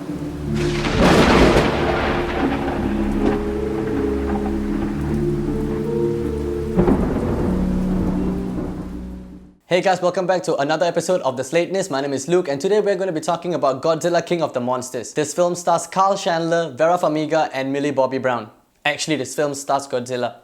Hey guys, welcome back to another episode of The Slatanist. My name is Luke and today we're going to be talking about Godzilla King of the Monsters. This film stars Kyle Chandler, Vera Farmiga and Millie Bobby Brown. Actually, this film stars Godzilla.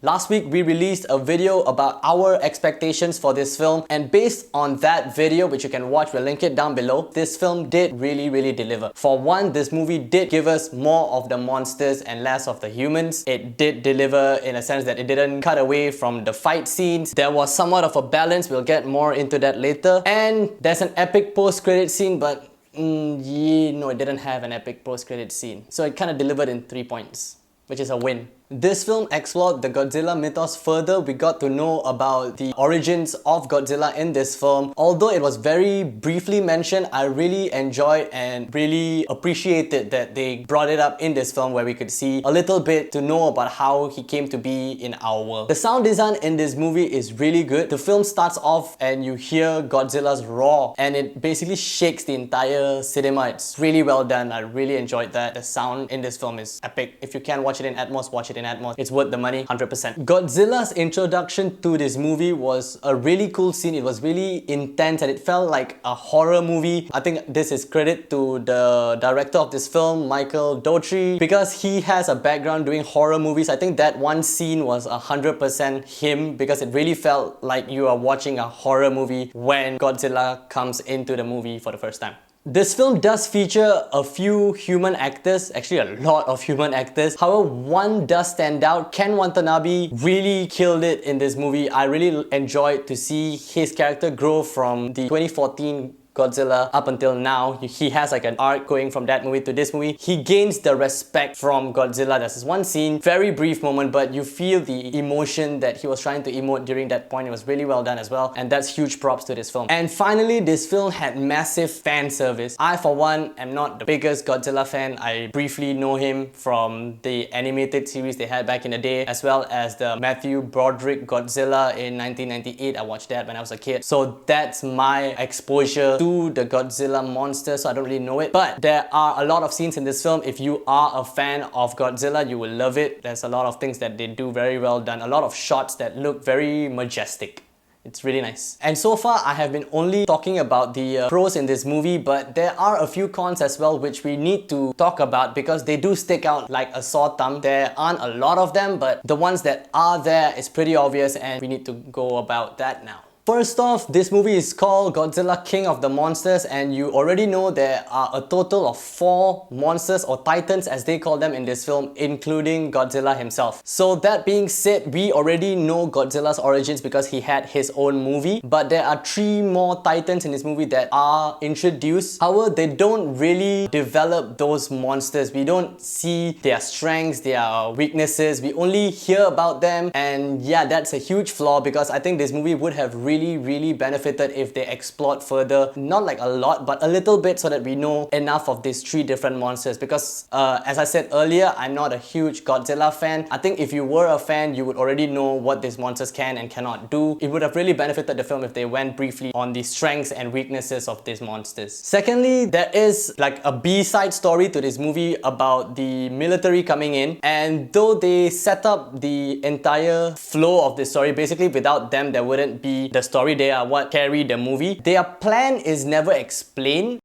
Last week, we released a video about our expectations for this film, and based on that video, which you can watch, we'll link it down below, this film did really deliver. For one, this movie did give us more of the monsters and less of the humans. It did deliver in a sense that it didn't cut away from the fight scenes. There was somewhat of a balance, we'll get more into that later. And there's an epic post-credit scene, but no, it didn't have an epic post-credit scene. So it kind of delivered in 3 points, which is a win. This film explored the Godzilla mythos further. We got to know about the origins of Godzilla in this film. Although it was very briefly mentioned, I really enjoyed and really appreciated that they brought it up in this film where we could see a little bit to know about how he came to be in our world. The sound design in this movie is really good. The film starts off and you hear Godzilla's roar and it basically shakes the entire cinema. It's really well done. I really enjoyed that. The sound in this film is epic. If you can watch it in Atmos, watch it in Atmos. It's worth the money, 100%. Godzilla's introduction to this movie was a really cool scene. It was really intense and it felt like a horror movie. I think this is credit to the director of this film, Michael Dougherty, because he has a background doing horror movies. I think that one scene was 100% him because it really felt like you are watching a horror movie when Godzilla comes into the movie for the first time. This film does feature a few human actors, actually a lot of human actors. However, one does stand out. Ken Watanabe really killed it in this movie. I really enjoyed to see his character grow from the 2014 Godzilla up until now. He has like an arc going from that movie to this movie. He gains the respect from Godzilla. There's this one scene, very brief moment, but you feel the emotion that he was trying to emote during that point. It was really well done as well, and that's huge props to this film. And finally, this film had massive fan service. I, for one, am not the biggest Godzilla fan. I briefly know him from the animated series they had back in the day, as well as the Matthew Broderick Godzilla in 1998. I watched that when I was a kid. So that's my exposure to the Godzilla monster, so I don't really know it. But there are a lot of scenes in this film. If you are a fan of Godzilla, you will love it. There's a lot of things that they do very well done. A lot of shots that look very majestic. It's really nice. And so far, I have been only talking about the pros in this movie, but there are a few cons as well which we need to talk about because they do stick out like a sore thumb. There aren't a lot of them, but the ones that are there is pretty obvious and we need to go about that now. First off, this movie is called Godzilla King of the Monsters and you already know there are a total of 4 monsters or titans as they call them in this film, including Godzilla himself. So that being said, we already know Godzilla's origins because he had his own movie, but there are 3 more titans in this movie that are introduced. However, they don't really develop those monsters. We don't see their strengths, their weaknesses. We only hear about them, and yeah, that's a huge flaw because I think this movie would have really benefited if they explored further, not like a lot but a little bit, so that we know enough of these 3 different monsters. Because as I said earlier, I'm not a huge Godzilla fan. I think if you were a fan, you would already know what these monsters can and cannot do. It would have really benefited the film if they went briefly on the strengths and weaknesses of these monsters. Secondly, there is like a B-side story to this movie about the military coming in, and though they set up the entire flow of the story, basically without them there wouldn't be the story. They are what carry the movie. Their plan is never explained.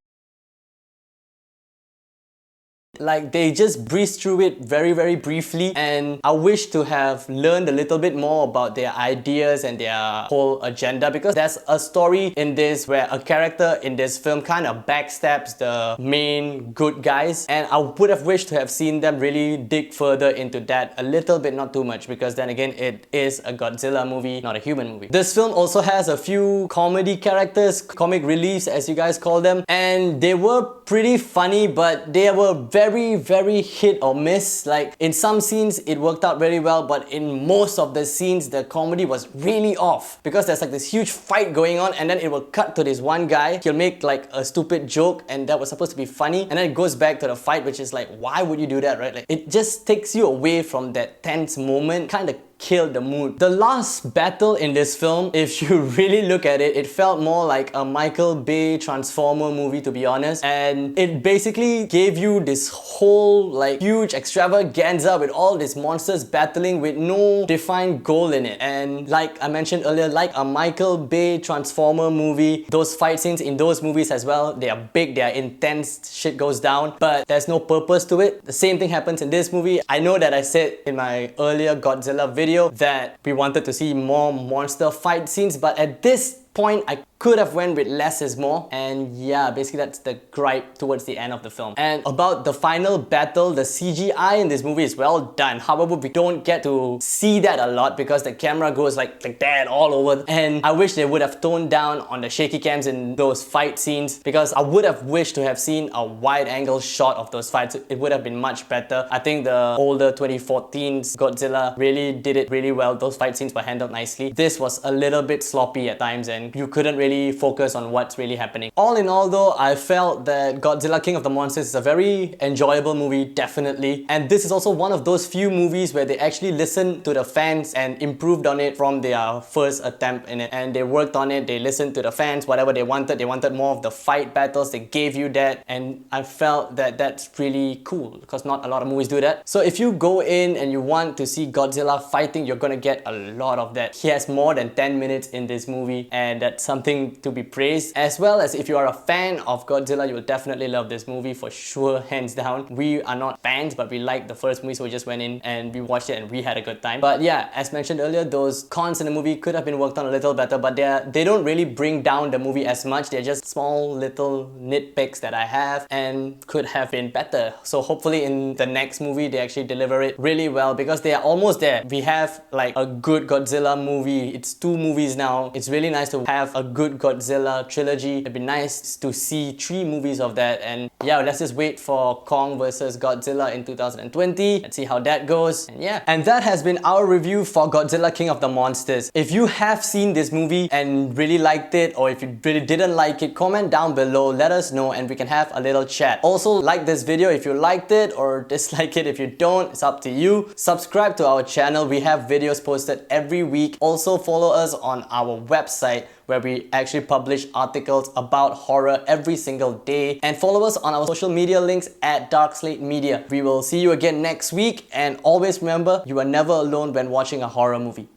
Like, they just breeze through it very briefly, and I wish to have learned a little bit more about their ideas and their whole agenda, because there's a story in this where a character in this film kind of backstabs the main good guys, and I would have wished to have seen them really dig further into that a little bit, not too much, because then again it is a Godzilla movie, not a human movie. This film also has a few comedy characters, comic reliefs as you guys call them, and they were pretty funny, but they were very hit or miss. Like, in some scenes it worked out very well, but in most of the scenes the comedy was really off, because there's like this huge fight going on and then it will cut to this one guy. He'll make like a stupid joke and that was supposed to be funny, and then it goes back to the fight, which is like, why would you do that, right? Like, it just takes you away from that tense moment, kind of killed the mood. The last battle in this film, if you really look at it, it felt more like a Michael Bay Transformer movie, to be honest, and it basically gave you this whole like huge extravaganza with all these monsters battling with no defined goal in it. And like I mentioned earlier, like a Michael Bay Transformer movie, those fight scenes in those movies as well, they are big, they are intense, shit goes down, but there's no purpose to it. The same thing happens in this movie. I know that I said in my earlier Godzilla video that we wanted to see more monster fight scenes, but at this point I could have went with less is more, and yeah, basically that's the gripe towards the end of the film. And about the final battle, the CGI in this movie is well done. However, we don't get to see that a lot because the camera goes like that all over, and I wish they would have toned down on the shaky cams in those fight scenes, because I would have wished to have seen a wide angle shot of those fights. It would have been much better. I think the older 2014's Godzilla really did it really well. Those fight scenes were handled nicely. This was a little bit sloppy at times and you couldn't really focus on what's really happening. All in all though, I felt that Godzilla King of the Monsters is a very enjoyable movie, definitely. And this is also one of those few movies where they actually listened to the fans and improved on it from their first attempt in it. And they worked on it, they listened to the fans, whatever they wanted more of the fight battles, they gave you that. And I felt that that's really cool because not a lot of movies do that. So if you go in and you want to see Godzilla fighting, you're gonna get a lot of that. He has more than 10 minutes in this movie, and that's something to be praised. As well as if you are a fan of Godzilla, you will definitely love this movie for sure, hands down. We are not fans, but we liked the first movie, so we just went in and we watched it and we had a good time. But yeah, as mentioned earlier, those cons in the movie could have been worked on a little better, but they don't really bring down the movie as much. They're just small little nitpicks that I have and could have been better. So hopefully in the next movie they actually deliver it really well, because they are almost there. We have like a good Godzilla movie. It's 2 movies now. It's really nice to have a good Godzilla trilogy. It'd be nice to see 3 movies of that. And yeah, let's just wait for Kong versus Godzilla in 2020 and see how that goes. And yeah, and that has been our review for Godzilla King of the Monsters. If you have seen this movie and really liked it, or if you really didn't like it, comment down below, let us know and we can have a little chat. Also, like this video if you liked it, or dislike it if you don't, it's up to you. Subscribe to our channel, we have videos posted every week. Also follow us on our website where we actually publish articles about horror every single day, and follow us on our social media links at Dark Slate Media. We will see you again next week, and always remember, you are never alone when watching a horror movie.